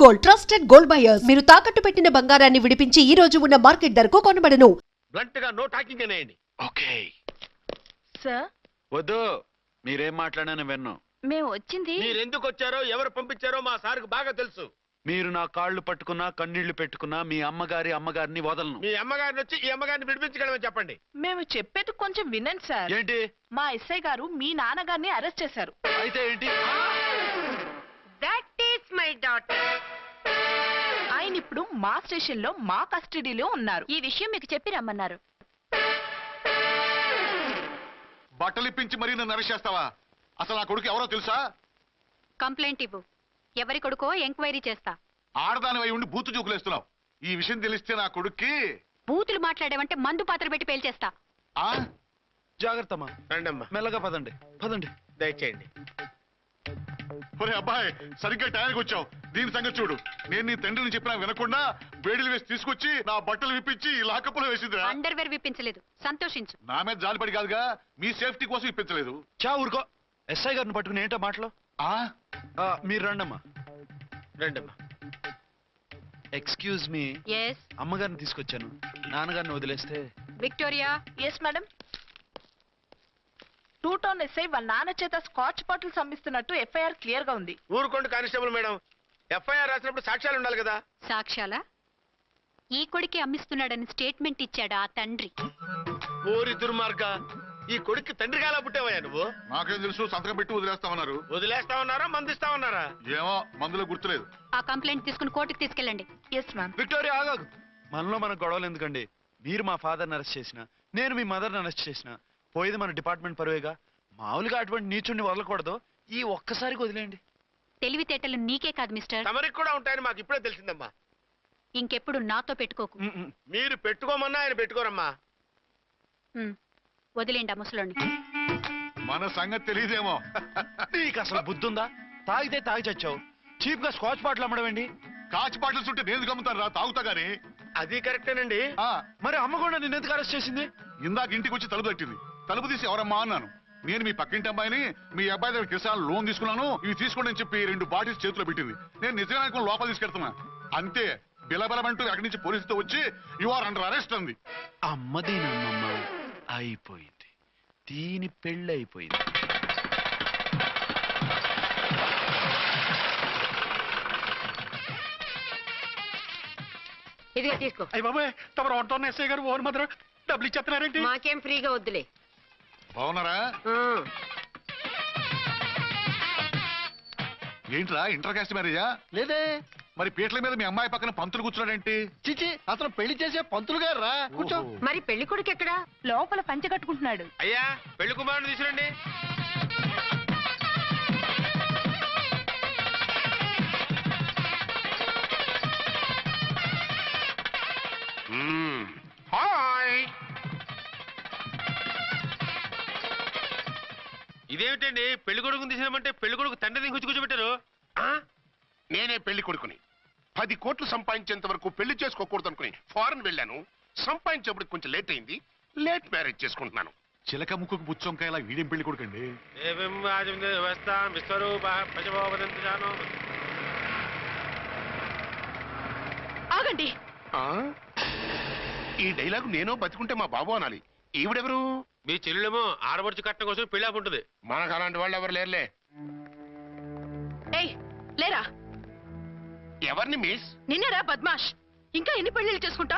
Gold, trusted gold buyers. మీరు తాకట్టు పెట్టిన బంగారాన్ని విడిపించి ఈ రోజు ఉన్న మార్కెట్ ధరకు కొనబడను. బ్లంట్ గా నో టాకింగ్ అనేయండి. ఓకే సార్, వద్దు, మీరేం మాట్లాడానని విన్ను. మేము వచ్చింది. మీరు ఎందుకు వచ్చారో ఎవరు పంపించారో మా సార్కు బాగా తెలుసు. మీరు నా కాళ్ళు పట్టుకున్నా కన్నీళ్లు పెట్టుకున్నా మీ అమ్మగారిని వదలను. మీ అమ్మగారిని వచ్చి ఈ అమ్మగారిని విడిపించగలమని చెప్పండి. మేము చెప్పేది కొంచెం వినండి సార్. ఏంటి? మా ఎస్ఐ గారు మీ నాన్నగారిని అరెస్ట్ చేశారు. అయితే ఏంటి? That is my daughter. ఆయన ఇప్పుడు మా స్టేషన్ లో మా కస్టడీలో ఉన్నారు. ఈ విషయం మీకు చెప్పి రమ్మన్నారు. బట్టలు ఇప్పించి మరీ నన్ను అరెస్ట్ చేస్తావా? అసలు నా కొడుకు ఎవరో తెలుసా? కంప్లైంట్ ఇవ్వు. ఎవరి కొడుకో ఎంక్వైరీ చేస్తా. ఆడదానివై ఉండి బూతు జోకులేస్తున్నావు. ఈ విషయం తెలిస్తే నా కొడుక్కి బూతులు మాట్లాడేవంటే మందు పాత్ర పెట్టి పేల్చేస్తా. ఆ జాగ్రత్తమ్మా, రండమ్మా, మెల్లగా పదండి పదండి. దయచేయండి. ఒరే అబ్బాయి, సరిగ్గా టైంకి వచ్చావు. దీని సంగతి చూడు. నేను నీ తండ్రిని చెప్పినా వినకుండా వేడిలు వేసి తీసుకొచ్చి నా బట్టలు విప్పించి లాకప్పులో వేసిందిరా. అండర్వేర్ విప్పించలేదు, సంతోషించు. నా మీద జాలిపడి కాదుగా, మీ సేఫ్టీ కోసం ఇప్పించలేదు. చా ఊరుకో. ఎస్ఐ గారిని పట్టుకుని ఏంటో మాటలు. మీరు రండమ్మా. రండమ్మా. Excuse me. ఎస్. అమ్మగారిని తీసుకొచ్చాను. నాన్నగారిని వదిలేస్తే. Victoria. Yes madam. 2 town SI వాళ్ళ నాన్న చేత స్కాచ్ బాటిల్స్ అమ్మిస్తున్నట్టు ఎఫ్ఐఆర్ క్లియర్ గా ఉంది. ఊరుకోండి కానిస్టేబుల్ మేడం. ఎఫ్ఐఆర్ రాసినప్పుడు సాక్ష్యాలు ఉండాలి కదా. సాక్ష్యాలా? ఈ కొడుకే అమ్మిస్తున్నాడని స్టేట్మెంట్ ఇచ్చాడు ఆ తండ్రి. ఊరి దుర్మార్గ, ఈ కొడుక్కి తండ్రి కాలా పుట్టావయ్యా నువ్వు? నాకేం తెలుసు, సంతకం పెట్టి వదిలేస్తామన్నారు. వదిలేస్తామన్నారా మందిస్తామన్నారా? ఏమో, మందులో గుర్తులేదు. ఆ కంప్లైంట్ తీసుకుని కోర్టుకు తీసుకెళ్ళండి. Yes ma'am. విక్టోరియా ఆగాగు. మనలో మన గొడవలు ఎందుకండి? మీరు మా ఫాదర్ని అరెస్ట్ చేసిన, నేను మీ మదర్ని అరెస్ట్ చేసిన, పోయేది మన డిపార్ట్మెంట్ పరువేగా. మామూలుగా అటువంటి నీచుడిని వదలకూడదు. ఈ ఒక్కసారికి వదిలేయండి. తెలివితేటలు నీకే కాదు మిస్టర్, తమరికి కూడా ఉంటాయని మాకు ఇప్పుడే తెలిసిందమ్మా. ఇంకెప్పుడు నాతో పెట్టుకోకు. మీరు పెట్టుకోమన్నా ఆయన పెట్టుకోరమ్మా. వదిలేండి ఆ ముసలోని. మన సంగతి తెలియదేమో. నీకు అసలు బుద్ధుందా? తాగితే తాగి చచ్చావు. చీప్ గా స్కాచ్ బాటిల్ అమ్మడమేంటి? కాచి బాటిల్స్ ఉంటే నేను గమ్ముతాను రా, తాగుతా గానీ. అది కరెక్టేనండి. మరి అమ్మ కూడా నిన్ను ఎందుకు అరెస్ట్ చేసింది? ఇందాక ఇంటికి వచ్చి తలుపు తట్టింది. తలుపు తీసి ఎవరమ్మా అన్నాను. నేను మీ పక్కింటి అమ్మాయిని, మీ అబ్బాయి దగ్గర కిసాన్ లోన్ తీసుకున్నాను, ఇవి తీసుకోండి అని చెప్పి 2 బాటిల్స్ చేతిలో పెట్టింది. నేను నిజంగా లోపల తీసుకెళ్తున్నా. అంతే, బిలబలమంటూ అక్కడి నుంచి పోలీసుతో వచ్చి యు ఆర్ అండర్ అరెస్ట్ అంది. అమ్మదేనమ్మమ్మ అయిపోయింది. దీని పెళ్ళి అయిపోయింది. ఇదిగా తీసుకో. అయ్యి బాబాయ్, తమరు ఆటోన్ ఎస్ఐ గారు ఓన్ మాత్రం డబ్బులు ఇచ్చేస్తున్నారేంటి? మాకేం ఫ్రీగా వద్దులే. బాగున్నారా? ఏంట్రా, ఇంటర్ కాస్ట్ మ్యారేజా? లేదే. మరి పీటల మీద మీ అమ్మాయి పక్కన పంతులు కూర్చున్నాడేంటి? చిచి, అతను పెళ్లి చేసే పంతులు గారు రా, కూర్చో. మరి పెళ్లి కొడుకు ఎక్కడా? లోపల పంచె కట్టుకుంటున్నాడు. అయ్యా, పెళ్లి కుమారుని తీసుకురండి. హాయ్. ఇదేమిటండి, పెళ్లి కొడుకుని తీసినామంటే పెళ్లి కొడుకు తండ్రిని కూర్చోబెట్టారు. నేనే పెళ్లి కొడుకుని. 10 కోట్లు సంపాదించేంత వరకు పెళ్లి చేసుకోకూడదు అనుకుని ఫారెన్ వెళ్ళాను. సంపాదించేప్పుడు కొంచెం లేట్ అయింది. లేట్ మ్యారేజ్ చేసుకుంటున్నాను. చిలక ముక్కుకు పుచ్చొంకాయలా వీడేం పెళ్లి కొడుకండి? ఆగండి. ఈ డైలాగ్ నేనో బతికుంటే మా బాబు అనాలి. ఈవిడెవరు? మీ చెల్లెమో ఆడబడుచు కట్టడం కోసం పెళ్లి ఆపుంటుంది. మనకు అలాంటి వాళ్ళు ఎవరు లేరులే. ఏయ్, లేరా. ఎవరిని మిస్? నిన్నేరా బద్మాష్. ఇంకా ఎన్ని పెళ్లిళ్ళు చేసుకుంటా?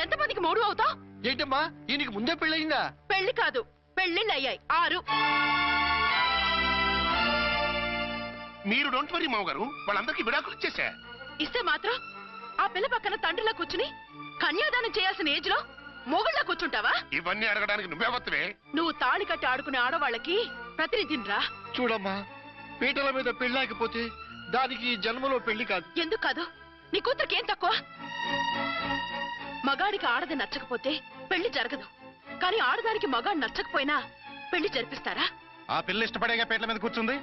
ఎంతమందికి మూడు అవుతా? ఏంటమ్మా, ఈయనకి ముందే పెళ్ళయిందా? పెళ్లి కాదు, పెళ్లిళ్ళు అయ్యాయి 6. మీరు డోంట్ వరీ మామగారు, వాళ్ళందరికీ విడాకులు ఇచ్చేసా. ఇస్తే మాత్రం ఆ పిల్ల పక్కన తండ్రిలా కూర్చుని కన్యాదానం చేయాల్సిన ఏజ్ లో మొగుళ్ళ కూర్చుంటావా? ఇవన్నీ అడగడానికి నువ్వే. నువ్వు తాళి కట్టి ఆడుకునే ఆడవాళ్ళకి ప్రతినిధినిరా. చూడమ్మా, పీటల మీద పెళ్ళాకపోతే దానికి జన్మలో పెళ్లి కాదు. ఎందుకు కాదు? నీ కూతురికి ఏం తక్కువ? మగాడికి ఆడది నచ్చకపోతే పెళ్లి జరగదు. కానీ ఆడదానికి మగాడు నచ్చకపోయినా పెళ్లి జరిపిస్తారా? ఆ పిల్ల ఇష్టపడేగా పీటల మీద కూర్చుంది.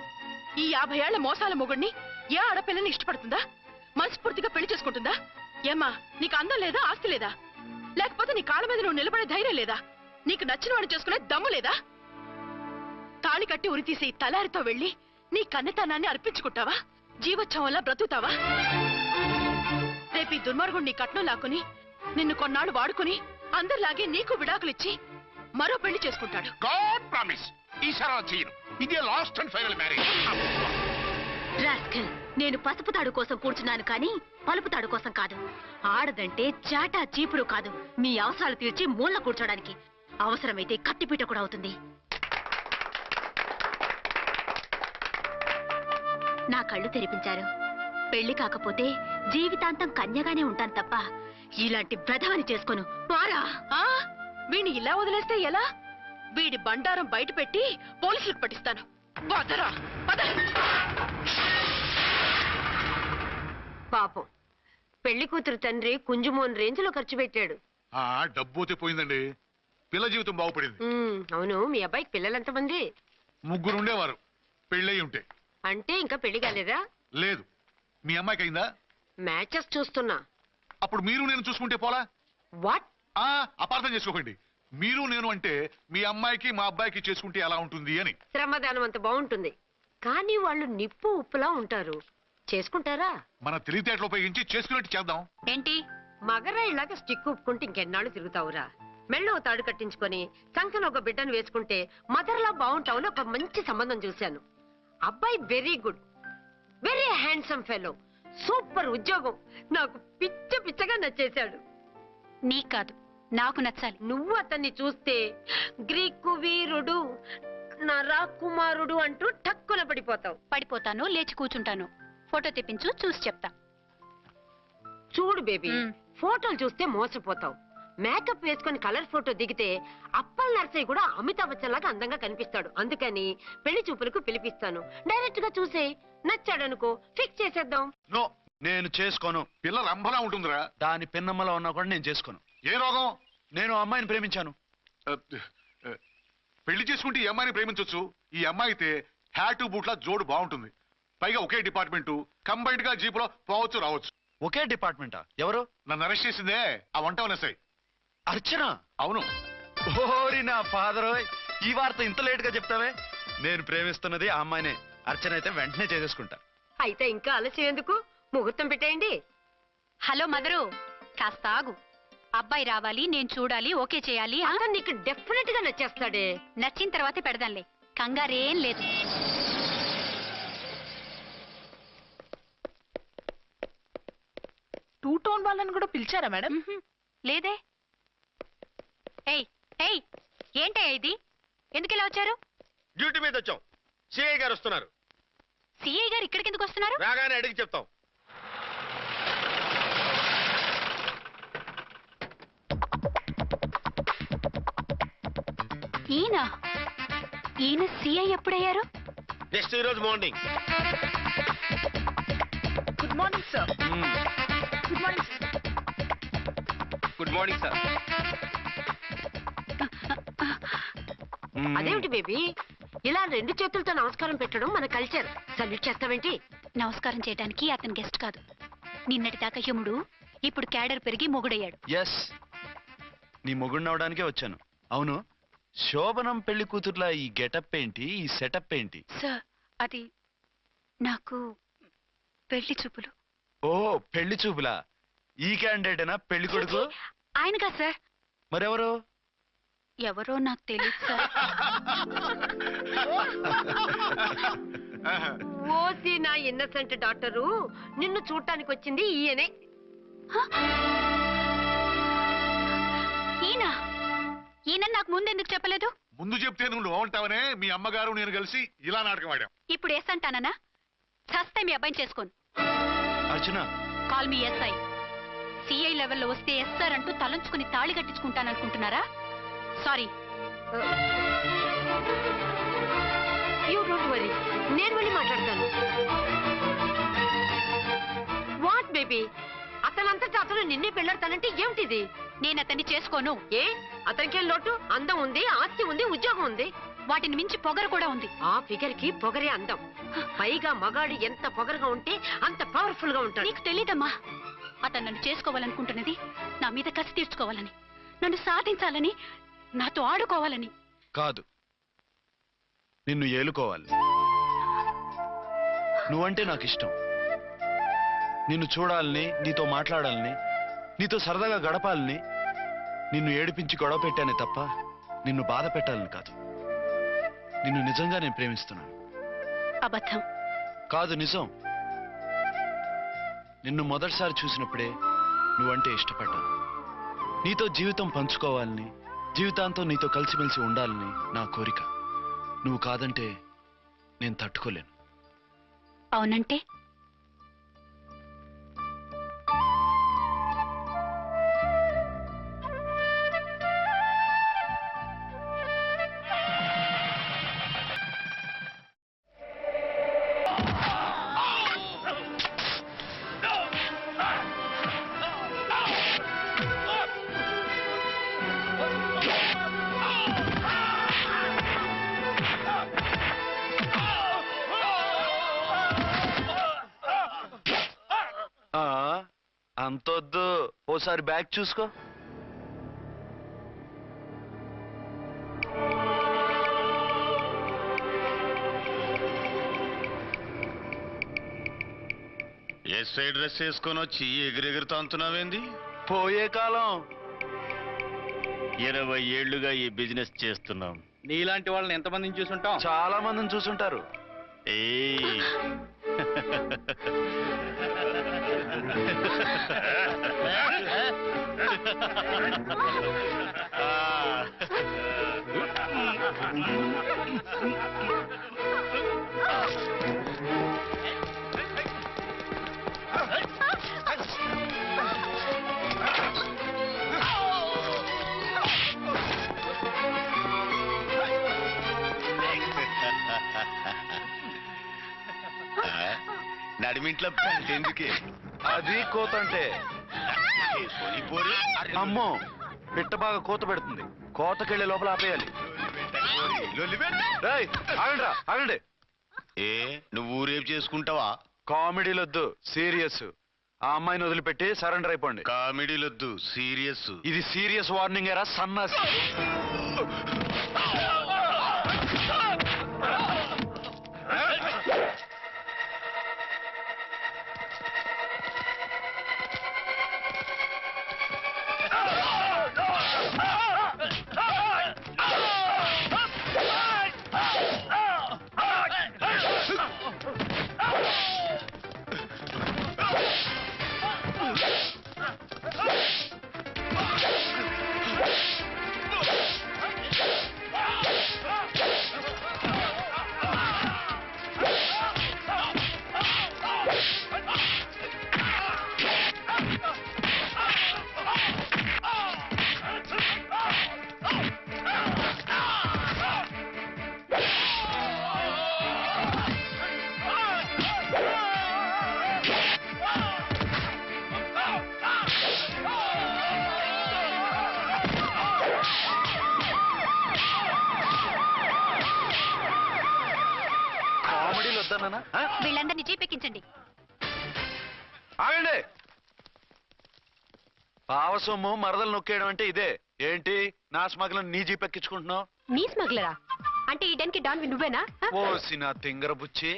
ఈ 50 ఏళ్ల మోసాల మొగుడిని ఏ ఆడపిల్లని ఇష్టపడుతుందా? మనస్ఫూర్తిగా పెళ్లి చేసుకుంటుందా? ఏమ్మా, నీకు అందం లేదా, ఆస్తి లేదా? లేకపోతే నీ కాళ్ళ మీద నువ్వు నిలబడే ధైర్యం లేదా? నీకు నచ్చిన వాడిని చేసుకునే దమ్ము లేదా? తాళి కట్టి ఉరితీసి తలారితో వెళ్లి నీ కన్నెతనాన్ని అర్పించుకుంటావా? జీవోత్సవంలా బ్రతుకుతావా? రేపు ఈ దుర్మార్గుడు నీ కట్నం లాక్కుని నిన్ను కొన్నాళ్ళు వాడుకుని అందరిలాగే నీకు విడాకులిచ్చి మరో పెళ్లి చేసుకుంటాడు. గాడ్ ప్రామిస్ ఈసారి అలా చేయను. ఇదే last and final marriage. Rascal, నేను పసుపు తాడు కోసం కూర్చున్నాను కానీ పలుపు తాడు కోసం కాదు. ఆడదంటే చాటా చీపురు కాదు, మీ అవసరాలు తీర్చి మూల కూర్చోడానికి. అవసరమైతే కత్తిపీట కూడా అవుతుంది. నా కళ్ళు తెరిపించారు. పెళ్లి కాకపోతే జీవితాంతం కన్యగానే ఉంటాను తప్ప ఇలాంటి బ్రధవని చేసుకోను. పారా ఆ వీణ్ణి ఇలా వదిలేస్తే ఎలా? వీడి బండారం బయట పెట్టి పోలీసులకు పట్టిస్తాను. పదరా, పద. పాపం, పెళ్లి కూతురు తండ్రి కుంజుమోన్ రేంజ్ లో ఖర్చు పెట్టాడు. ఆ డబ్బు పోయిందండి. పిల్ల జీవితం బాగుపడింది. అవును, మీ అబ్బాయికి పిల్లలెంతమంది? 3 ఉండేవారు. పెళ్ళయి ఉంటే. అంటే ఇంకా పెళ్లి కాలేదా? లేదు. మీ అమ్మాయికి అయిందా? మ్యాచెస్ చూస్తున్నా. అప్పుడు మీరు నేను చూసుకుంటే పోలా? వాట్? అపార్థం చేసుకోకండి. మీరు నేను అంటే మీ అమ్మాయికి మా అబ్బాయికి చేసుకుంటే ఎలా ఉంటుంది అని. శ్రమదానం అంత బాగుంటుంది, కానీ వాళ్ళు నిప్పు ఉప్పులా ఉంటారు. చేసుకుంటారా? మన తెలివితేటలు ఉపయోగించి చేసుకున్నట్టు చేద్దాం. ఏంటి? మగరా ఇలాగ స్టిక్ ఉప్పుకుంటే ఇంకెన్నాళ్ళు తిరుగుతావురా? మెళ్ళో తాడు కట్టించుకొని సంకన ఒక బిడ్డను వేసుకుంటే మదర్లా బాగుంటావుని ఒక మంచి సంబంధం చూశాను. అబ్బాయి very good, very handsome fellow, super ఉద్యోగం. నాకు పిచ్చగా నచ్చేశాడు. నీకు కాదు, నాకు నచ్చాలి. నువ్వు అతన్ని చూస్తే గ్రీకు వీరుడు, నా రాకుమారుడు అంటూ టక్కున పడిపోతావు. పడిపోతాను, లేచి కూర్చుంటాను. ఫోటో తెప్పించు, చూసి చెప్తా. చూడు బేబీ, ఫోటోలు చూస్తే మోసపోతావు. మేకప్ వేసుకొని కలర్ ఫోటో దిగితే అప్పల్ నర్సయ్య కూడా అమితాబ్ బచ్చన్ లాగా అందంగా కనిపిస్తాడు. అందుకని పెళ్లి చూపులకు పిలిపిస్తాను. డైరెక్ట్ గా చూసే నచ్చాడనుకో, ఫిక్స్ చేసేద్దాం. నో, నేను చేసుకోను. పిల్ల రంభలా ఉంటుందిరా. దాని పిన్నమ్మలో ఉన్నా కూడా నేను చేసుకోను. ఏ రోగం? నేను ఆ అమ్మాయిని ప్రేమించాను. పెళ్లి చేసుకుంటే ఈ అమ్మాయిని ప్రేమించవచ్చు. ఈ అమ్మాయి అయితే హ్యాటు బూట్ల జోడు బాగుంటుంది. పైగా ఒకే డిపార్ట్మెంట్, కంబైన్డ్ గా జీపులో పోవచ్చు రావచ్చు. ఒకే డిపార్ట్మెంటా? ఎవరు? నన్ను అరెస్ట్ చేసిందే ఆ వంటవనసాయి. అర్చన? అవును. ఓరి నా ఫాదర్, ఈ వార్త ఇంత లేట్ గా చెప్తావే. నేను ప్రేమిస్తున్నది ఆ అమ్మాయినే. అర్చన అయితే వెంటనే చేసేసుకుంటా. అయితే ఇంకా ఆలస్యం ఎందుకు? ముహూర్తం పెట్టేయండి. హలో మదరు, కాస్త ఆగు. అబ్బాయి రావాలి, నేను చూడాలి, ఓకే చేయాలి. అతను నీకు డెఫినెట్ గా నచ్చేస్తాడే. నచ్చిన తర్వాతే పెడదాంలే, కంగారేం లేదు. టూ టోన్ వాళ్ళని కూడా పిలిచారా మేడం? లేదే. ఏయ్ ఏయ్, ఏంటయ్యా ఇది? ఎందుకు ఇలా వచ్చారు? డ్యూటీ మీద వచ్చాం. సిఐ గారు వస్తున్నారు. సిఐ గారు ఇక్కడికి ఎందుకు వస్తున్నారు? రాగానే అడిగి చెప్తాం. ఈయన సిఐ ఎప్పుడయ్యారు? నెక్స్ట్ ఈ రోజు morning. Good morning sir. Good morning. Good morning sir. అదేమిటి బేబీ, ఇలా 2 చేతులతో నమస్కారం పెట్టడం మన కల్చర్. సల్యూట్ చేస్తావేంటి? నమస్కారం చేయడానికి అతను గెస్ట్ కాదు. నిన్నటి దాకా యముడు, ఇప్పుడు క్యాడర్ పెరిగి మొగుడయ్యాడు. ఎస్, నీ మొగుడినవడానికే వచ్చాను. అవును, శోభనం పెళ్లి కూతుర్లా ఈ గెటప్ ఏంటి, ఈ సెటప్ ఏంటి? సార్, అది నాకు పెళ్లి చూపులు. ఓ, పెళ్లి చూపులా? ఈ క్యాండిడేటేనా పెళ్లి కొడుకు? ఆయనగా సార్. మరెవరు? ఎవరో నాకు తెలియదు సార్. ఓసి నా ఇన్నసెంట్ డాక్టరు, నిన్ను చూడటానికి వచ్చింది ఈయనే. ఈయన నాకు ముందు ఎందుకు చెప్పలేదు? ముందు చెప్తే నువ్వు బాగుంటావనే మీ అమ్మగారు నేను కలిసి ఇలా నాటకం ఆడాం. ఇప్పుడు ఎస్ అంటానా? చస్తే మీ అబ్బాయిని చేసుకోను. అర్చన, కాల్ మీ ఎస్ఐ. సిఐ లెవెల్లో వస్తే ఎస్ఆర్ అంటూ తలంచుకుని తాళి కట్టించుకుంటాననుకుంటున్నారా? సారీ. యూ డోంట్ వరీ, నేను వెళ్ళి మాట్లాడతాను. వాట్ బేబీ, అతనంతటా అతను నిన్నే పెళ్ళాడతానంటే ఏమిటిది? నేను అతన్ని చేసుకోను. ఏ, అతనికేం లోటు? అందం ఉంది, ఆస్తి ఉంది, ఉద్యోగం ఉంది. వాటిని మించి పొగరు కూడా ఉంది. ఆ ఫిగర్ కి పొగరే అందం. పైగా మగాడు ఎంత పొగరుగా ఉంటే అంత పవర్ఫుల్ గా ఉంటాడు. నీకు తెలీదమ్మా, అతను నన్ను చేసుకోవాలనుకుంటున్నది నా మీద కసి తీర్చుకోవాలని, నన్ను సాధించాలని, నాతో ఆడుకోవాలని కాదు, నిన్ను ఏలుకోవాలి. నువ్వంటే నాకు ఇష్టం. నిన్ను చూడాలని, నీతో మాట్లాడాలని, నీతో సరదాగా గడపాలని, నిన్ను ఏడిపించి గొడవ పెట్టానే తప్ప నిన్ను బాధ పెట్టాలని కాదు. నిన్ను నిజంగా నేను ప్రేమిస్తున్నాను. అబద్ధం. కాదు, నిజం. నిన్ను మొదటిసారి చూసినప్పుడే నువ్వంటే ఇష్టపడ్డాను. నీతో జీవితం పంచుకోవాలని, జీవితాంతం నీతో కలిసిమెలిసి ఉండాలని నా కోరిక. నువ్వు కాదంటే నేను తట్టుకోలేను. అవునంటే? అంతొద్దు, ఓసారి బ్యాగ్ చూసుకో. ఎస్ఐ డ్రెస్ వేసుకొని వచ్చి ఎగిరెగురుతా అంటున్నావేంది? పోయే కాలం. 20 ఏళ్లుగా ఈ బిజినెస్ చేస్తున్నాం. నీలాంటి వాళ్ళని ఎంతమందిని చూసుంటాం? చాలా మందిని చూసుంటారు. ఏయ్ నడిమింట్లో ఎందుకే? అది కోతంటే. అమ్మో, పిట్ట బాగా కోత పెడుతుంది. కోతకెళ్లే లోపల ఆపేయాలి. రేయ్, ఆగండ్రా, ఆగండి. ఏ నువ్వు రేపు చేసుకుంటావా? కామెడీలొద్దు, సీరియస్. ఆ అమ్మాయిని వదిలిపెట్టి సరెండర్ అయిపోండి. కామెడీలొద్దు, సీరియస్. ఇది సీరియస్ వార్నింగ్ ఏరా సన్నాసి. వీళ్ళందరినీ జీపెక్కించండి. ఆగండి. పావసొమ్ము మరదలు నొక్కేయడం అంటే ఇదే. ఏంటి నా స్మగ్లర్ నీ జీపెక్కించుకుంటున్నావు? నీ స్మగ్లరా? అంటే ఈ డెన్కి డాన్ నువ్వేనా? ఓసి నా తింగర బుచ్చి,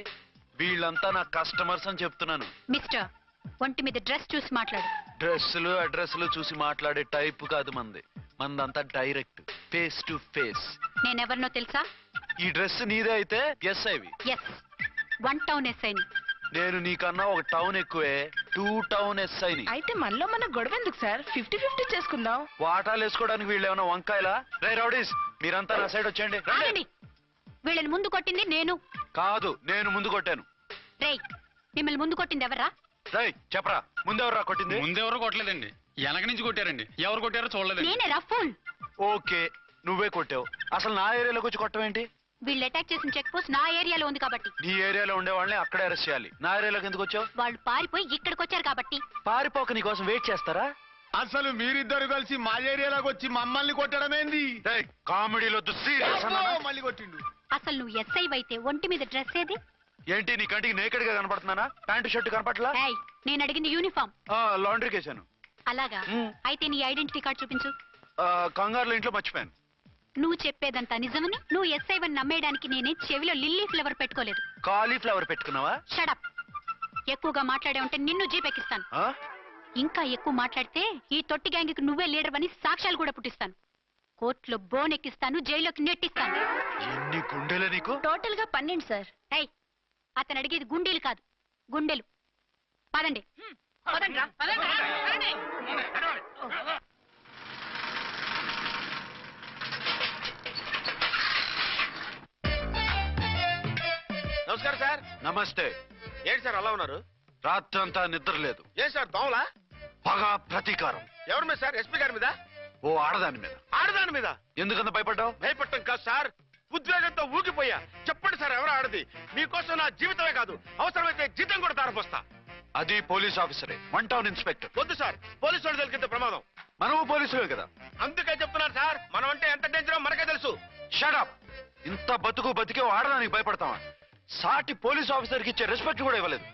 వీళ్ళంతా నా కస్టమర్స్ అని చెప్తున్నాను. మిస్టర్, ఒంటి మీద డ్రెస్ చూసి మాట్లాడు. డ్రెస్సులు అడ్రస్లు చూసి మాట్లాడే టైప్ కాదు మంది. మందంతా డైరెక్ట్, ఫేస్ టు ఫేస్. నేనెవరినో తెలుసా? ఈ డ్రెస్ నీదే అయితే ఎస్ ఐవి. ఎస్, 1 టౌన్ ఎస్ఐని. నేను నీకన్నా ఒక టౌన్ ఎక్కువే, 2 టౌన్ ఎస్ఐని. అయితే మనలో మన గొడవ ఎందుకు సార్? 50-50 చేసుకుందాం. వాటాలు వేసుకోవడానికి వీళ్ళు ఏమైనా వంకాయలా? రే రౌడీస్, మీరంతా నా సైడ్ వచ్చేయండి. ఆగండి. వీళ్ళని ముందు కొట్టింది నేను కాదు, నేను ముందు కొట్టాను. రేయ్, మిమ్మల్ని ముందు కొట్టింది ఎవరా? రేయ్ చెప్పరా, ముందెవరా కొట్టింది? ముందెవరు కొట్టలేదండి, వెనక నుంచి కొట్టారండి. ఎవరు కొట్టారో చూడలేదు. నేనే రఫూల్. ఓకే, నువ్వే కొట్టావు. అసలు నా ఏరియాలోకి వచ్చి కొట్టవేంటి? వీళ్ళు అటాక్ చేసిన చెక్ పోస్ట్ నా ఏరియాలో ఉంది కాబట్టి. నీ ఏరియాలో ఉండే వాళ్ళని అక్కడే అరెస్ట్ చేయాలి. నా ఏరియాలోకి ఎందుకు వచ్చావు? వాళ్ళు పారిపోయి ఇక్కడికి వచ్చారు కాబట్టి. పారిపోక నీ కోసం వెయిట్ చేస్తారా? అసలు మీరిద్దరు కలిసి మా ఏరియాలోకి వచ్చి మమ్మల్ని కొట్టడమేంది? కామెడీలొద్దు, సీరియస్ అన్నానా? మళ్ళీ కొట్టిండు. అసలు నువ్వు ఎస్ఐ అయితే ఒంటి మీద డ్రెస్ ఏది? ఏంటి నీ కంటికి నేకెడ్ గా కనపడుతున్నానా? Pant shirt కనపట్లా? ఏయ్, నేను అడిగింది యూనిఫామ్. లాండ్రీకి వేసాను. అలాగా? అయితే నీ ఐడెంటిటీ కార్డ్ చూపించు. కంగారులో ఇంట్లో మర్చిపోయాను. నువ్వు చెప్పేదంతా నిజమని నువ్వు ఎస్ఐ వని నమ్మేయడానికి నేనే చెవిలో లిల్లీ ఫ్లవర్ పెట్టుకోలేదు. కాలీఫ్లవర్ పెట్టుకున్నావా? షడప్. ఎక్కువగా మాట్లాడే ఉంటే నిన్ను జీపెక్కిస్తాను. ఆ? ఇంకా ఎక్కువ మాట్లాడితే ఈ తొట్టి గ్యాంగ్కి నువ్వే లీడర్ అని సాక్ష్యాలు కూడా పుట్టిస్తాను. కోర్టులో బోన్ ఎక్కిస్తాను, జైల్లోకి నెట్టిస్తాను. ఎన్ని గుండెలే నీకు? టోటల్ గా 12 సార్. ఏయ్, అతను అడిగేది గుండెలు కాదు, గుండెలు. పదండి. పదండ్రా, పదండ్రా, పదండి. నమస్కారం సార్. నమస్తే. ఏంటి సార్ అలా ఉన్నారు? రాత్రంతా నిద్ర లేదు. ఏం సార్ దోమలా? పగ ప్రతీకారం. ఎవరి మీద సార్? ఎస్పీ గారి మీద? ఓ ఆడదాని మీద. ఆడదాని మీద? ఎందుకంత భయపడ్డావు? భయపడటం కాదు సార్, ఉద్వేగంతో ఊగిపోయా. చెప్పండి సార్, ఎవరు ఆడది? మీకోసం నా జీవితమే కాదు, అవసరమైతే జీతం కూడా తారపోస్తా. అది పోలీస్ ఆఫీసరే, 1 టౌన్ ఇన్స్పెక్టర్. వద్దు సార్, పోలీసు వాడు తెలికితే ప్రమాదం. మనము పోలీసులే కదా. అందుకే చెప్తున్నాను సార్, మనం అంటే ఎంత డేంజరో మనకే తెలుసు. షడప్. ఇంత బతికే ఆడదానికి భయపడతావా? సాటి పోలీస్ ఆఫీసర్కి ఇచ్చే రెస్పెక్ట్ కూడా ఇవ్వలేదు.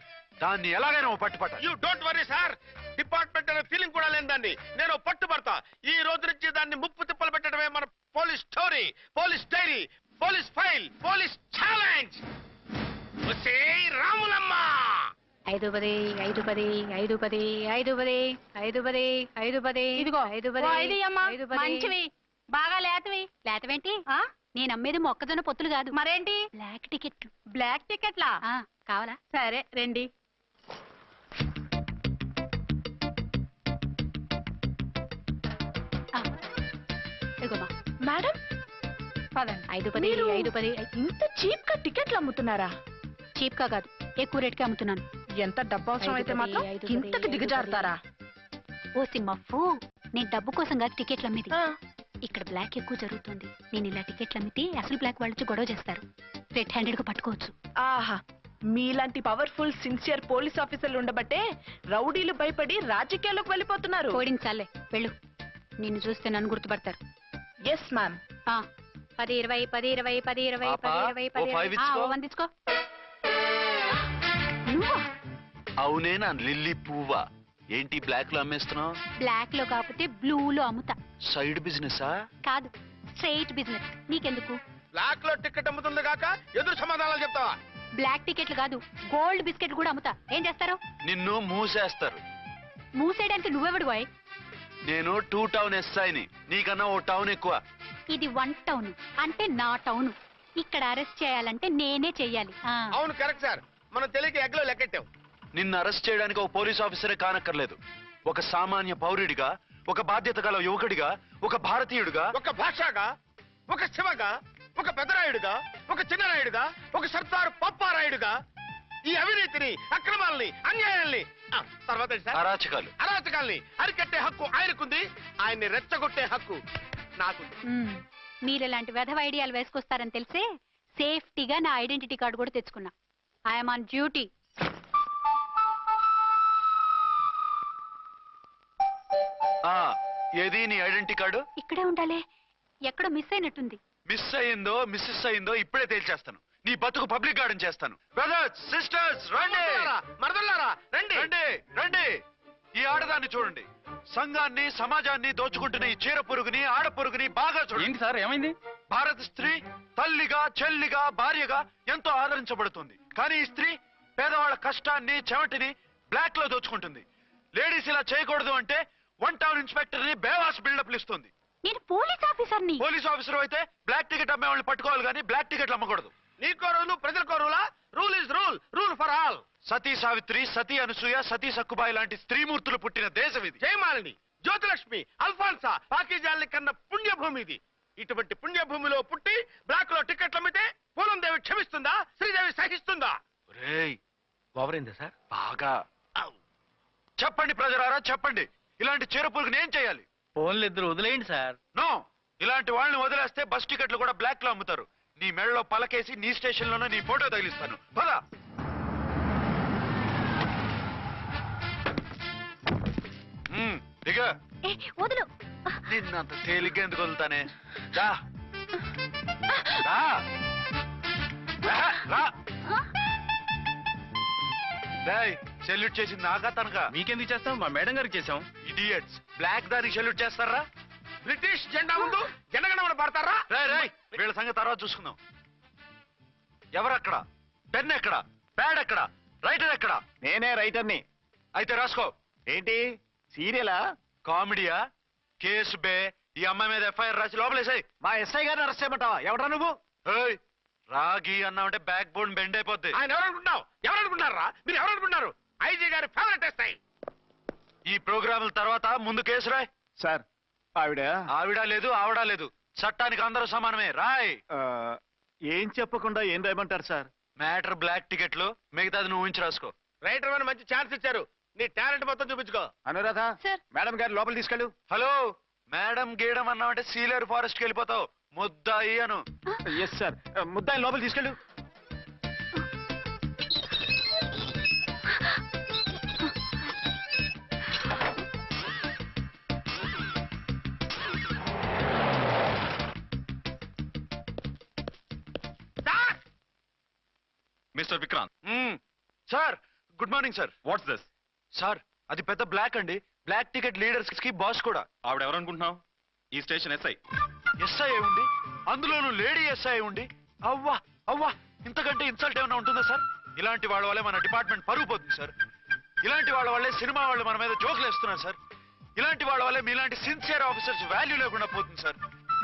దాన్ని ఎలాగైనా పట్టుపట్ట. You don't worry sir, department అనే ఫీలింగ్ కూడా లేని దాన్ని నేను పట్టుబడతా. ఈ రోజు నుంచి దాన్ని ముప్పు తిప్పలు పెట్టడమే మన police story, police diary, police file, police challenge. వచ్చే రాములమ్మ. 5 10 5 10 5 10 5 10 5 10 5 10. ఇదిగో 5 10 మంచివి, బాగా లేతవి. లేతవేంటి? నేను అమ్మేది మొక్కజొన్న పొత్తులు కాదు. మరేంటి? బ్లాక్ టికెట్లు. బ్లాక్ టికెట్లా? కావాలా? సరే రండి. మేడం, 5 10 5 10. ఇంత చీప్ గా టికెట్లు అమ్ముతున్నారా? చీప్ గా కాదు, ఎక్కువ రేట్కి అమ్ముతున్నాను. ఎంత డబ్బు అవసరం అయితే మాత్రం ఇంతకు దిగజారుతారా? ఓ సిమ్మఫు, నేను డబ్బు కోసం కాదు టికెట్లు అమ్మేది. ఇక్కడ బ్లాక్ ఎక్కువ జరుగుతుంది. నేను ఇలా టికెట్లు అమ్మితే అసలు బ్లాక్ వాళ్ళు గొడవ చేస్తారు. రెడ్ హ్యాండెడ్ గా పట్టుకోవచ్చు. ఆహా, మీలాంటి పవర్ఫుల్ సిన్సియర్ పోలీస్ ఆఫీసర్లు ఉండబట్టే రౌడీలు భయపడి రాజకీయాల్లోకి వెళ్ళిపోతున్నారు. ఓడించాలే, వెళ్ళు. నిన్ను చూస్తే నన్ను గుర్తుపడతారు. Yes ma'am. 10 20 10 20 10 20 పాపా, 10 20 ఓ 5 ఇచ్చుకో. 10 వందించుకో. నువ్వా? అవునే, నా లిల్లీ పువ్వా. ఏంటి బ్లాక్ లో అమ్మేస్తున్నావు? బ్లాక్ లో కాకపోతే బ్లూ లో అమ్ముతా. సైడ్ బిజినెసా? కాదు, స్ట్రైట్ బిజినెస్. నీకెందుకు? బ్లాక్ లో టికెట్ అమ్ముతుంది కాక ఎదురు సమాధానాలు చెప్తావా? బ్లాక్ టికెట్లు కాదు, గోల్డ్ బిస్కెట్లు కూడా అమ్ముతా. ఏం చేస్తారు? నిన్ను మూసేస్తారు. మూసేయడానికి నువ్వెవడు బాయ్? నేను 2 టౌన్ ఎస్ఐని, నీకన్నా ఓ టౌన్ ఎక్కువ. ఇది 1 టౌన్, అంటే నా టౌన్. ఇక్కడ అరెస్ట్ చేయాలంటే నేనే చెయ్యాలి. అవును, కరెక్ట్ సార్. మనం తెలియక ఎగ్లో లెక్కెట్టాం. నిన్ను అరెస్ట్ చేయడానికి ఒక పోలీస్ ఆఫీసరే కానక్కర్లేదు. ఒక సామాన్య పౌరుడిగా, ఒక బాధ్యత గల యువకుడిగా, ఒక భారతీయుడిగా, ఒక భాషగా, ఒక శివగా, ఒక పెద్దరాయుడుగా, ఒక చిన్నరాయుడుగా, ఒక సర్దారు పప్పారాయుడుగా ఈ అవినీతిని, అక్రమాలని, అన్యాయాల్ని, తర్వాత ఏంటి సార్? అరాచకాల్ని అరికట్టే హక్కు ఆయనకుంది. ఆయన్ని రెచ్చగొట్టే హక్కు నాకుంది. మీరు ఇలాంటి వెధవ ఐడియాలు వేసుకొస్తారని తెలిసే సేఫ్టీగా నా ఐడెంటిటీ కార్డు కూడా తెచ్చుకున్నా. I'm on duty. ఏది నీ ఐడెంటిటీ కార్డు? ఇక్కడే ఉండాలి. ఎక్కడో మిస్ అయినట్టుంది. మిస్ అయిందో మిస్సెస్ అయిందో ఇప్పుడే తేల్చేస్తాను. నీ బతుకు పబ్లిక్ గార్డెన్ చేస్తాను. బ్రదర్స్, సిస్టర్స్, రండి. మరదల్లారా రండి, రండి, రండి. ఈ ఆడదాన్ని చూడండి. సంఘాన్ని, సమాజాన్ని దోచుకుంటున్న ఈ చీర పురుగుని, ఆడ పురుగుని బాగా చూడండి. ఏంటి సార్, ఏమైంది? భారత స్త్రీ తల్లిగా, చెల్లిగా, భార్యగా ఎంతో ఆదరించబడుతుంది. కానీ ఈ స్త్రీ పేదవాళ్ళ కష్టాన్ని, చెమటిని బ్లాక్ లో దోచుకుంటుంది. లేడీస్ ఇలా చేయకూడదు అంటే 1 టౌన్ ఇన్స్పెక్టర్ ని బేవాస్ బిల్డప్ ఇస్తుంది. నేను పోలీస్ ఆఫీసర్ని. పోలీస్ ఆఫీసర్ అయితే బ్లాక్ టికెట్ అమ్మే వాళ్ళని పట్టుకోవాలి కానీ బ్లాక్ టికెట్లు అమ్మకూడదు. నీకో రూలు, ప్రజలకో రూలా? Rule is rule, rule for all. సతీ సావిత్రి, సతీ అనసూయ, సతీ సక్కుబాయి లాంటి స్త్రీమూర్తులు పుట్టిన దేశం ఇది. జయమాలిని, జ్యోతిలక్ష్మి, అల్ఫాన్సా, పాకిజాల్ని కన్న పుణ్యభూమి ఇది. ఇటువంటి పుణ్యభూమిలో పుట్టి బ్లాక్ లో టికెట్లు అమ్మితే పూలందేవి క్షమిస్తుందా? శ్రీదేవి సహిస్తుందా? ఓవరైందా సార్? బాగా చెప్పండి ప్రజలారా, చెప్పండి. ఇలాంటి చీరపురుగుని ఏం చేయాలి? ఫోన్లు ఇద్దరు వదిలేయండి సార్. నో, ఇలాంటి వాళ్ళని వదిలేస్తే బస్ టికెట్లు కూడా బ్లాక్ లో అమ్ముతారు. నీ మెడలో పలకేసి నీ స్టేషన్ లోనే నీ ఫోటో తగిలిస్తాను. పద. దిగ. వదులు. నిన్నంత తేలిగ్గా ఎందుకు వదులుతానే? సెల్యూట్ చేసింది నాకా తనకా? మీకెందుకు చేస్తాం, మా మేడం గారికి చేసాం. ఇడియట్స్, బ్లాక్ దానికి సెల్యూట్ చేస్తారా? బ్రిటిష్ జెండా ముందు జనగణమన పడతారా? వీళ్ళ సంగతి తర్వాత చూసుకుందాం. ఎవరక్కడ? పెన్ ఎక్కడ? ప్యాడ్ ఎక్కడ? రైటర్ ఎక్కడ? నేనే రైటర్ని. అయితే రాసుకో. ఏంటి సీరియలా? కామెడీయా? కేసు బే. ఈ అమ్మాయి మీద ఎఫ్ఐఆర్ రాసి లోపలేసాయి. మా ఎస్ఐ గారిని అరెస్ట్ చేయమంటావా? ఎవడ్రా నువ్వు? ఏయ్, రాగి అన్నావంటే బ్యాక్ బోన్ బెండ్ అయిపోద్ది. ఆయన ఎవరనుకుంటున్నావు? ఎవరనుకుంటారా మీరు? ఎవరనుకుంటున్నారు? ఐజీ గారి ఫేవరెట్ ఎస్ఐ. ఈ ప్రోగ్రాముల తర్వాత ముందు కేసు రాయ్. సార్ ఆవిడ ఆవిడ లేదు, ఆవిడ లేదు. చట్టానికి అందరూ సమానమే. రాయ్. ఏం చెప్పకుండా ఏం రాయమంటారు సార్? మ్యాటర్ బ్లాక్ టికెట్లు, మిగతాది నువ్వు ఊహించి రాసుకో. రైటర్ అని మంచి ఛాన్స్ ఇచ్చారు. నీ టాలెంట్ మొత్తం చూపించుకో. అనురాధ సార్. మేడం గారి లోపల తీసుకెళ్ళు. హలో, మేడం గీయడం అన్నావంటే సీలేరు ఫారెస్ట్ కి వెళ్ళిపోతావు. ముద్దాయి అను. Yes sir. ముద్దాయి లోపల తీసుకెళ్ళు. Mister Vikrant. Sir, good morning sir. What's this? Sir, అది పెద్ద బ్లాక్ అండి. బ్లాక్ టికెట్ లీడర్స్ కి బాస్ కూడా. ఆవిడ ఎవరనుకుంటున్నావు? ఈ స్టేషన్ ఎస్ఐ. ఎస్ఐ ఉండి, అందులోనూ లేడీ ఎస్ఐ ఉండి, అవ్వా అవ్వా, ఇంతకంటే ఇన్సల్ట్ ఏమైనా ఉంటుందా సార్? ఇలాంటి వాళ్ళ వల్లే మన డిపార్ట్మెంట్ పరుగు పోతుంది సార్. ఇలాంటి వాళ్ళ వల్లే సినిమా వాళ్ళు మన మీద జోకులు వేస్తున్నారు సార్. ఇలాంటి వాళ్ళ వల్లే మీలాంటి సిన్సియర్ ఆఫీసర్స్ వాల్యూ లేకుండా పోతుంది సార్.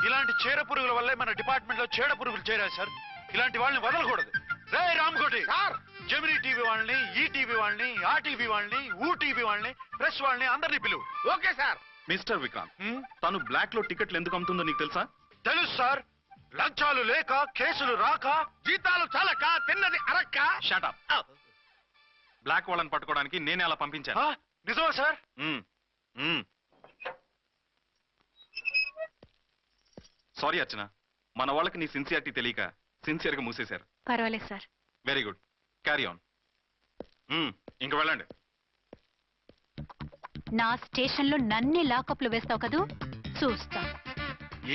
ఇలాంటి చీడ పురుగుల వల్లే మన డిపార్ట్మెంట్ లో చీడ పురుగులు చేరారు సార్. ఇలాంటి వాళ్ళని వదలకూడదు. రే రామ్కోటి సార్, జెమినీ టీవీ వాళ్ళని, ఈ టీవీ వాళ్ళని, ఆ టీవీ వాళ్ళని, ఊ టీవీ వాళ్ళని, ప్రెస్ వాళ్ళని అందరినీ పిలువు. Okay sir. మిస్టర్ విక్రాంత్, తను బ్లాక్ లో టికెట్లు ఎందుకు అమ్ముతుందో నీకు తెలుసా? తెలుసు సార్. లంచాలు లేక, కేసులు రాక, జీతాలు చాలక, తిన్నది అరక్క. షటప్. బ్లాక్ వాళ్ళని పట్టుకోవడానికి నేనే అలా పంపించాను. నిజమా సార్? సారీ అర్చన, మన వాళ్ళకి నీ సిన్సియారిటీ తెలియక సిన్సియర్ గా మూసేశారు. పర్వాలేదు sir. Very good, carry on. ఇంక వెళ్ళండి. నా స్టేషన్ లో నన్నే లాకప్లు వేస్తావు కదూ, చూస్తా.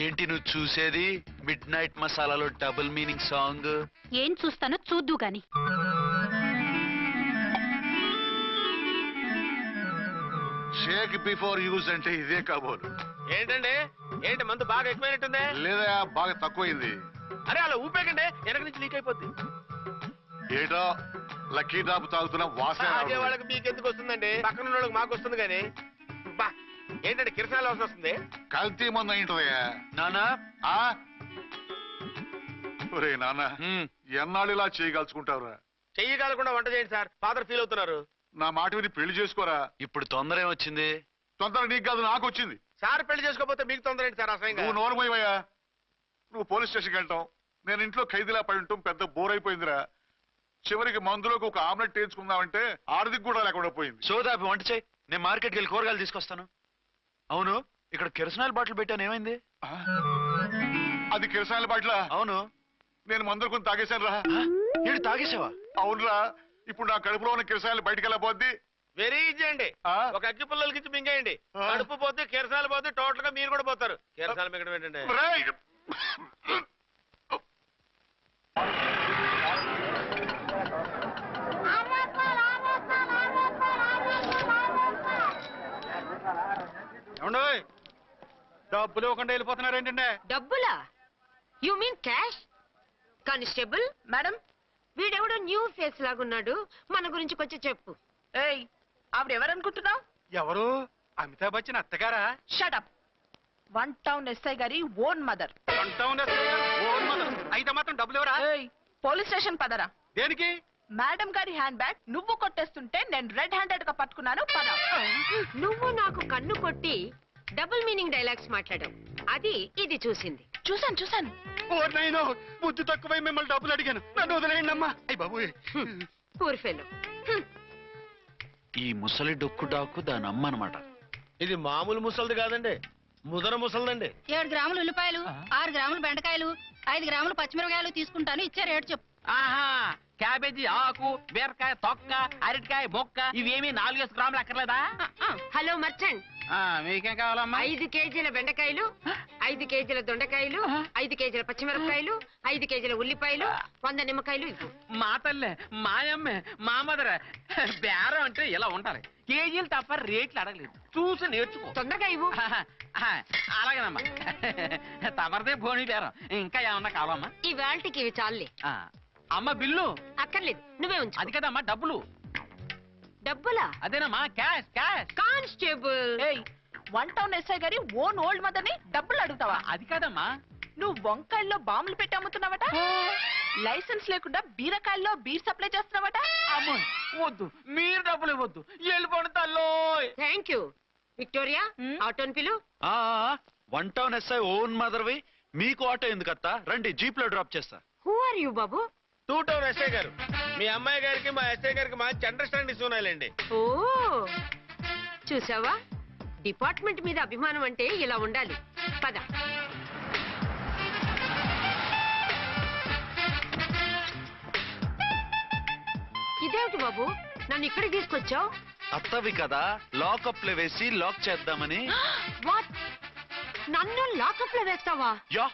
ఏంటి నువ్వు చూసేది? మిడ్ నైట్ మసాలాలో డబుల్ మీనింగ్ సాంగ్. ఏం చూస్తానో చూద్దు గాని. షేక్ బిఫోర్ యూజ్ అంటే ఇదే కాబోలు. ఏంటండి? ఏంటి మందు బాగా ఎక్కువైనట్టుందే? లేదా బాగా తక్కువైంది. అరే అలా ఊపేకండి, వెనక నుంచి లీక్ అయిపోద్ది. ఏటో లక్కీ డ్రాప్ తాగుతున్న వాసన తాగే రావట్లేదు. వాళ్ళకి మీకు ఎందుకు వస్తుందండి? పక్కన ఉన్న వాళ్ళకి మాకు వస్తుంది కానీ. బా, ఏంటంటే కిరసనాల వాసన వస్తుంది. కల్తీ మందు అయింటదయ్యా. నానా, ఆ? ఒరే నాన్న, ఎన్నాళ్ళు ఇలా చేయగలుచుకుంటావురా? చెయ్యగలకుండా వంట చేయండి సార్, ఫాదర్ ఫీల్ అవుతున్నారు. నా మాట విని పెళ్లి చేసుకోరా. ఇప్పుడు తొందర ఏమొచ్చింది? తొందర నీకు కాదు, నాకు వచ్చింది. సార్ పెళ్లి చేసుకోకపోతే మీకు తొందర ఏంటి సార్? అసలు నువ్వు నోరు పోయివయ్యా. నువ్వు పోలీస్ స్టేషన్కి వెళ్తాం, నేను ఇంట్లో ఖైదీలా పడి ఉంటాం. పెద్ద బోర్ అయిపోయిందిరా. చివరికి మందులోకి ఒక ఆమ్లెట్ వేయించుకుందామంటే ఆర్థిక కూడా లేకుండా పోయింది. సోదాపి వంట చేయి, నేను మార్కెట్కి వెళ్ళి కూరగాయలు తీసుకొస్తాను. అవును, ఇక్కడ కిరసనాయిల్ బాటిల్ పెట్టాను, ఏమైంది? అది కిరసాయల బాట్ల. అవును. నేను మందులు కొని తాగేశాను రా. ఏంటి తాగేసావా? అవునురా. ఇప్పుడు నా కడుపులో ఉన్న కిరసాయలు బయటికి వెళ్ళబోద్ది. వెరీ ఈజీ అండి. ఒక అగ్గి పుల్లలకి ఇచ్చి మింగేయండి. కడుపు పోతే కిరసాలు పోతే టోటల్ గా మీరు కూడా పోతారు. కిరసాలు మింగడం ఏంటంటే డబ్బులు ఇవ్వకుండా వెళ్ళిపోతున్నారు ఏంటంటే? డబ్బులా? You mean cash? Constable madam, వీడెవడో న్యూ ఫేస్ లాగున్నాడు, మన గురించి కొంచెం చెప్పు. ఏయ్, ఆవిడ ఎవరనుకుంటున్నావు? ఎవరు? అమితాబ్ బచ్చన్ అత్తగారా? షటప్. 1 టౌన్ ఎస్ఐ గారి ఓన్ మదర్. అయితే మాత్రం డబ్బులు ఎవరా? ఏయ్, పోలీస్ స్టేషన్ పదరా. దేనికి? మేడం గారి హ్యాండ్ బ్యాగ్ నువ్వు కొట్టేస్తుంటే నేను రెడ్ హ్యాండెడ్ గా పట్టుకున్నాను. పద. నువ్వు నాకు కన్ను కొట్టి డబుల్ మీనింగ్ డైలాగ్స్ మాట్లాడావు, అది ఇది చూసింది. చూసాను. బుద్ధి తక్కువై మిమ్మల్ని డబ్బులు అడిగాను, నన్ను వదిలేయండి అమ్మా. అయ్యి బాబు, పూర్ ఫెలో. ఈ ముసలి డొక్కు డాకు దాని అమ్మ అనమాట. ఇది మామూలు ముసలిది కాదండి, ముదర ముసలిదండి. 7 గ్రాములు ఉల్లిపాయలు, 6 గ్రాములు బెండకాయలు, 5 గ్రాములు పచ్చిమిరపకాయలు తీసుకుంటాను. ఇచ్చే రేటు చెప్పు. ఆహా, క్యాబేజీ ఆకు, బీరకాయ తొక్క, అరటికాయ బొక్క, ఇవేమి 4 గ్రాములు అక్కర్లేదా? హలో మర్చెంట్, మీకేం కావాలమ్మా? 5 కేజీల బెండకాయలు, 5 కేజీల దొండకాయలు, 5 కేజీల పచ్చిమిరపకాయలు, 5 కేజీల ఉల్లిపాయలు, 100 నిమ్మకాయలు ఇవ్వు. మా తల్లే, మాయమ్మే, మా మదర. బేరం అంటే ఇలా ఉండాలి. కేజీలు తప్ప రేట్లు అడగలేదు, చూసి నేర్చుకో. తొందరగా ఇవ్వు. అలాగేనమ్మా. తమరిదే భోని బేరం. ఇంకా ఏమన్నా కావాలమ్మా? ఇవాళకి ఇవి చాలే. అమ్మ బిల్లు అక్కర్లేదు, నువ్వే ఉంచు. అది కదమ్మా డబ్బులు. డబ్బులా? అదేనమ్మా cash cash. Constable. One town SI గారి ఓన్ ఓల్డ్ మదర్ ని డబ్బులు అడుగుతావా? అది కాదమ్మా. నువ్వు వంకాయల్లో బాంబులు పెట్టి అమ్ముతున్నావట, లైసెన్స్ లేకుండా బీరకాయల్లో బీర్ సప్లై చేస్తున్నావట. అమ్మో వద్దు, మీరు డబ్బులు ఇవ్వద్దు, వెళ్ళిపోండి తల్లో. Thank you. విక్టోరియా, ఆటోన్ పిలు. 1 టౌన్ ఎస్ఐ ఓన్ మదర్వి, మీకు ఆటో ఎందుకత్తా? రండి, జీప్ లో డ్రాప్ చేస్తా. హూ ఆర్ యూ బాబు? 2 టౌన్ ఎస్ఐ గారు, మీ అమ్మాయి గారికి మా ఎస్ఐ గారికి మంచి అండర్స్టాండింగ్ ఉన్నాయండి. ఓ చూసావా, డిపార్ట్మెంట్ మీద అభిమానం అంటే ఇలా ఉండాలి. పద. ఇదేమిటి బాబు, నన్ను ఇక్కడికి తీసుకొచ్చావు? అత్తవి కదా, లాకప్ లో వేసి లాక్ చేద్దామని. వాట్, నన్ను లాకప్ లో వేస్తావా? యా,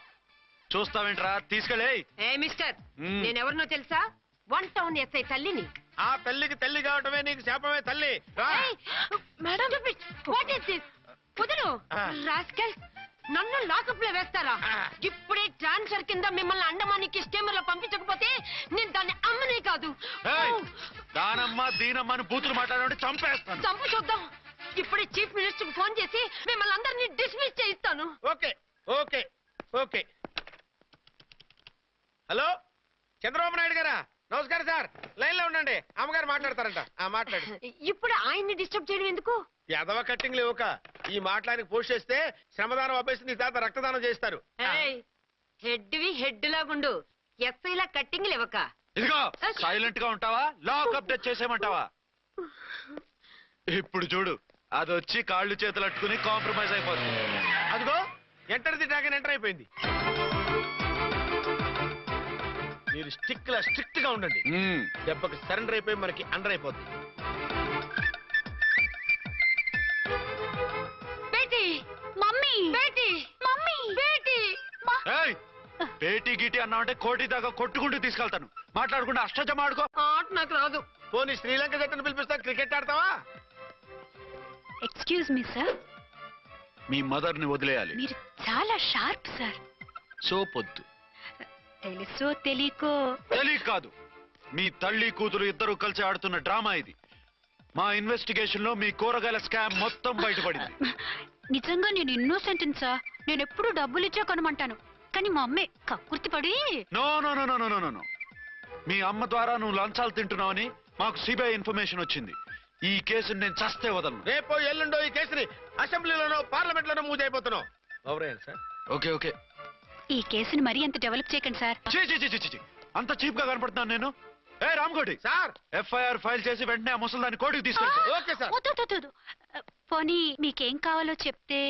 చూస్తావేంట్రా, తీసుకెళ్ళే. ఏ మిస్టర్, నేనెవరినో తెలుసా? 1 టౌన్ ఎస్ఐ తల్లిని. ఆ తల్లికి తల్లి కావటమే నీకు శాపమే తల్లి. Madam, what is this? వదులు రాస్కల్, నన్ను లాకప్ లో వేస్తారా? ఇప్పుడే ట్రాన్స్ఫర్ కింద మిమ్మల్ని అండమానికి స్టీమర్ లో పంపించకపోతే నేను దాన్ని అమ్మనే కాదు. దానమ్మ దీనమ్మ అని బూతులు మాట్లాడే చంపేస్తాను. చంపు చూద్దాం. ఇప్పుడే చీఫ్ మినిస్టర్ కు ఫోన్ చేసి మిమ్మల్ని అందరినీ డిస్మిస్ చేయిస్తాను. Okay okay okay. Hello, Chandrababu Naidu గారా? నమస్కారం సార్, లైన్ లో ఉండండి, అమ్మగారు మాట్లాడతారంట. మాట్లాడు. ఇప్పుడు ఆయన్ని డిస్టర్బ్ చేయడం ఎందుకు? ఎదవ కట్టింగ్ లేవుక ఈ మాట్లాడికి పోస్ట్ చేస్తే శ్రమదానం అభ్యసి నీ తాత రక్తదానం చేస్తారు. హెడ్ లాగుండు, ఎస్ఐలా కట్టింగ్ లేవక. ఇదిగో సైలెంట్ గా ఉంటావా, లాక్ అప్డేట్ చేసేయమంటావా? ఇప్పుడు చూడు, అది వచ్చి కాళ్ళు చేతులు అట్టుకుని కాంప్రమైజ్ అయిపోతుంది. అదిగో ఎంటర్ ది డ్రాగన్ ఎంటర్ అయిపోయింది. మీరు స్ట్రిక్ట్ గా ఉండండి, దెబ్బకి సరెండర్ అయిపోయి మనకి అండర్ అయిపోద్ది. పేటీ గిటి అన్నావంటే కోటి దాకా కొట్టుకుంటూ తీసుకెళ్తాను. మాట్లాడకుండా అష్టజమ ఆడుకో. ఆట నాకు రాదు. పోనీ శ్రీలంక జట్టును పిలిపిస్తా, క్రికెట్ ఆడతావా? ఎక్స్క్యూజ్ మీ సార్, మీ మదర్ ని వదిలేయాలి. మీరు చాలా షార్ప్ సార్. సోపొద్దు. తెలుసో తెలియకో. తెలియ కాదు, మీ తల్లి కూతురు ఇద్దరు కలిసి ఆడుతున్న డ్రామా ఇది. మా ఇన్వెస్టిగేషన్ లో మీ కూరగాయల స్కామ్ మొత్తం బయటపడింది. నిజంగా నేను ఇన్నోసెంట్ సార్, నేను ఎప్పుడు డబ్బులు ఇచ్చా కొనమంటాను, కానీ మా అమ్మే కక్కుర్తి పడి. No no no no no no, మీ అమ్మ ద్వారా నువ్వు లంచాలు తింటున్నావని మాకు సిబిఐ ఇన్ఫర్మేషన్ వచ్చింది. ఈ కేసుని నేను చస్తే వదలను. రేపో ఎల్లుండో ఈ కేసుని అసెంబ్లీలోనో పార్లమెంట్ లోనో మూవ్ అయిపోతున్నావు. సార్ ఓకే ఓకే, ఈ కేసుని మరీ అంత డెవలప్ చేయకండి సార్. అంత చీప్ గా కనపడుతున్నాను నేను? ఏ రామ్కోటి సార్, ఎఫ్ఐఆర్ ఫైల్ చేసి వెంటనే ఆ ముసలి దాన్ని కోర్టుకు తీసుకెళ్తా. Okay sir. పోనీ మీకేం కావాలో చెప్తే.